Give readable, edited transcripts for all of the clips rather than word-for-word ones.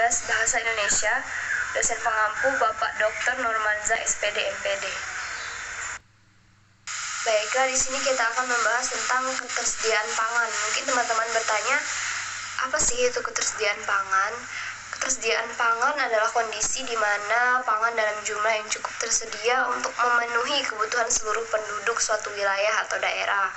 Tugas Bahasa Indonesia, dosen pengampu Bapak Dr. Nurmanza SPD MPD. Baiklah, di sini kita akan membahas tentang ketersediaan pangan. Mungkin teman-teman bertanya, apa sih itu ketersediaan pangan? Ketersediaan pangan adalah kondisi di mana pangan dalam jumlah yang cukup tersedia untuk memenuhi kebutuhan seluruh penduduk suatu wilayah atau daerah.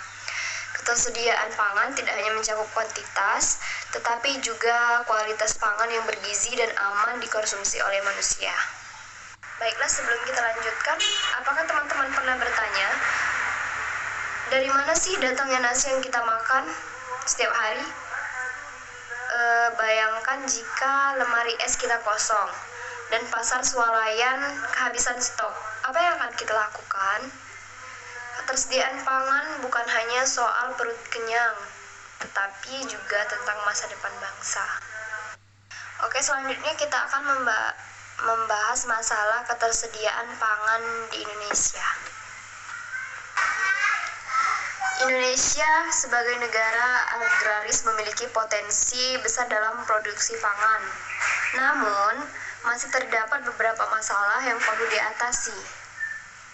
Ketersediaan pangan tidak hanya mencakup kuantitas, tetapi juga kualitas pangan yang bergizi dan aman dikonsumsi oleh manusia. Baiklah, sebelum kita lanjutkan, apakah teman-teman pernah bertanya, dari mana sih datangnya nasi yang kita makan setiap hari? Bayangkan jika lemari es kita kosong dan pasar swalayan kehabisan stok, apa yang akan kita lakukan? Ketersediaan pangan bukan hanya soal perut kenyang, tetapi juga tentang masa depan bangsa. Oke, selanjutnya kita akan membahas masalah ketersediaan pangan di Indonesia. Indonesia sebagai negara agraris memiliki potensi besar dalam produksi pangan. Namun, masih terdapat beberapa masalah yang perlu diatasi.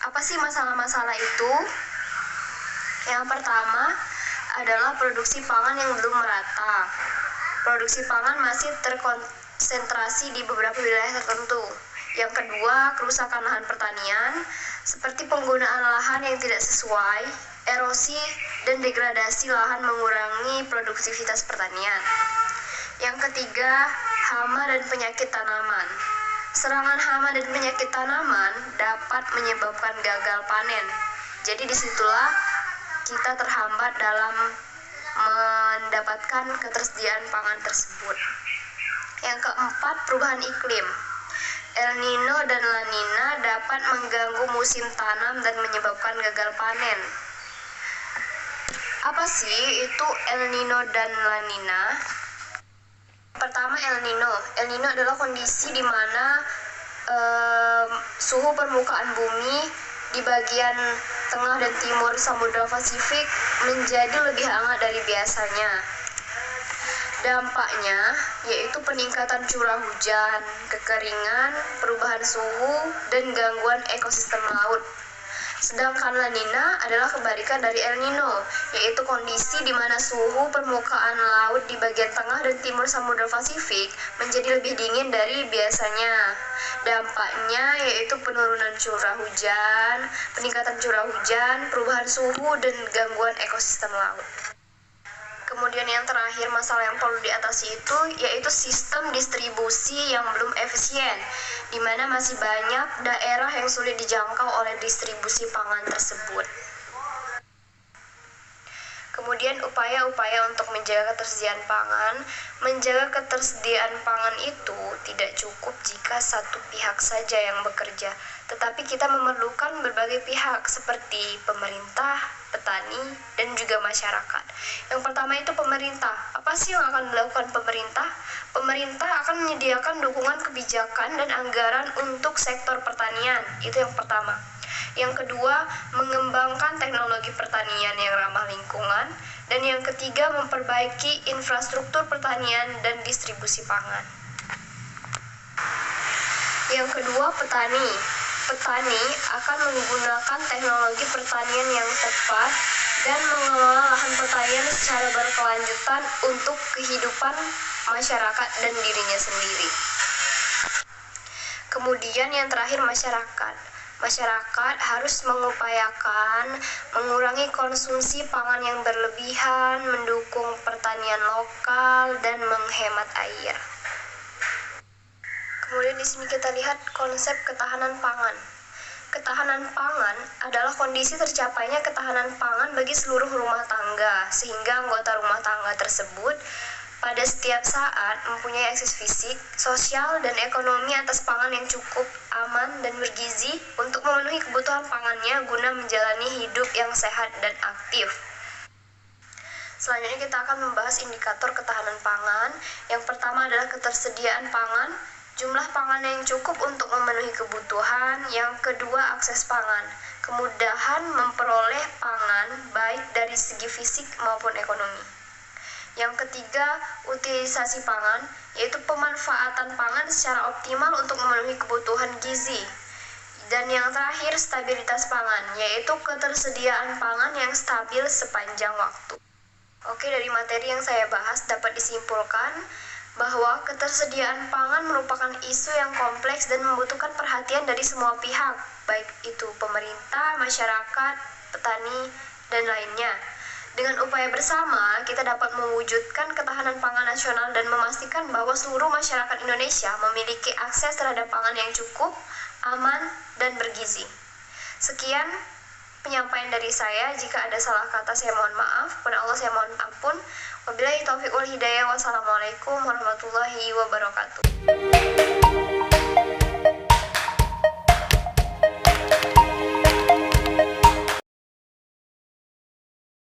Apa sih masalah-masalah itu? Yang pertama adalah produksi pangan yang belum merata. Produksi pangan masih terkonsentrasi di beberapa wilayah tertentu. Yang kedua, kerusakan lahan pertanian, seperti penggunaan lahan yang tidak sesuai, erosi dan degradasi lahan mengurangi produktivitas pertanian. Yang ketiga, hama dan penyakit tanaman. Serangan hama dan penyakit tanaman dapat menyebabkan gagal panen. Jadi disitulah kita terhambat dalam mendapatkan ketersediaan pangan tersebut. Yang keempat, perubahan iklim. El Nino dan La Nina dapat mengganggu musim tanam dan menyebabkan gagal panen. Apa sih itu El Nino dan La Nina? Pertama, El Nino. El Nino adalah kondisi di mana suhu permukaan bumi di bagian tengah dan timur Samudra Pasifik menjadi lebih hangat dari biasanya. Dampaknya yaitu peningkatan curah hujan, kekeringan, perubahan suhu, dan gangguan ekosistem laut. Sedangkan La Nina adalah kebalikan dari El Nino, yaitu kondisi di mana suhu permukaan laut di bagian tengah dan timur Samudra Pasifik menjadi lebih dingin dari biasanya. Dampaknya yaitu penurunan curah hujan, peningkatan curah hujan, perubahan suhu, dan gangguan ekosistem laut. Kemudian yang terakhir, masalah yang perlu diatasi itu yaitu sistem distribusi yang belum efisien, di mana masih banyak daerah yang sulit dijangkau oleh distribusi pangan tersebut. Kemudian upaya-upaya untuk menjaga ketersediaan pangan. Menjaga ketersediaan pangan itu tidak cukup jika satu pihak saja yang bekerja, tetapi kita memerlukan berbagai pihak seperti pemerintah, petani, dan juga masyarakat. Yang pertama itu pemerintah. Apa sih yang akan dilakukan pemerintah? Pemerintah akan menyediakan dukungan kebijakan dan anggaran untuk sektor pertanian. Itu yang pertama. Yang kedua, mengembangkan teknologi pertanian yang ramah lingkungan. Dan yang ketiga, memperbaiki infrastruktur pertanian dan distribusi pangan. Yang kedua, petani. Petani akan menggunakan teknologi pertanian yang tepat dan mengelola lahan pertanian secara berkelanjutan untuk kehidupan masyarakat dan dirinya sendiri. Kemudian yang terakhir, masyarakat. Masyarakat harus mengupayakan mengurangi konsumsi pangan yang berlebihan, mendukung pertanian lokal, dan menghemat air. Kemudian di sini kita lihat konsep ketahanan pangan. Ketahanan pangan adalah kondisi tercapainya ketahanan pangan bagi seluruh rumah tangga, sehingga anggota rumah tangga tersebut pada setiap saat mempunyai akses fisik, sosial, dan ekonomi atas pangan yang cukup, aman, dan bergizi untuk memenuhi kebutuhan pangannya guna menjalani hidup yang sehat dan aktif. Selanjutnya kita akan membahas indikator ketahanan pangan. Yang pertama adalah ketersediaan pangan, jumlah pangan yang cukup untuk memenuhi kebutuhan. Yang kedua, akses pangan, kemudahan memperoleh pangan baik dari segi fisik maupun ekonomi. Yang ketiga, utilisasi pangan, yaitu pemanfaatan pangan secara optimal untuk memenuhi kebutuhan gizi. Dan yang terakhir, stabilitas pangan, yaitu ketersediaan pangan yang stabil sepanjang waktu. Oke, dari materi yang saya bahas dapat disimpulkan bahwa ketersediaan pangan merupakan isu yang kompleks dan membutuhkan perhatian dari semua pihak, baik itu pemerintah, masyarakat, petani, dan lainnya. Dengan upaya bersama, kita dapat mewujudkan ketahanan pangan nasional dan memastikan bahwa seluruh masyarakat Indonesia memiliki akses terhadap pangan yang cukup, aman, dan bergizi. Sekian penyampaian dari saya. Jika ada salah kata, saya mohon maaf. Kepada Allah saya mohon ampun. Wabillahi taufiq wal hidayah. Wassalamualaikum warahmatullahi wabarakatuh.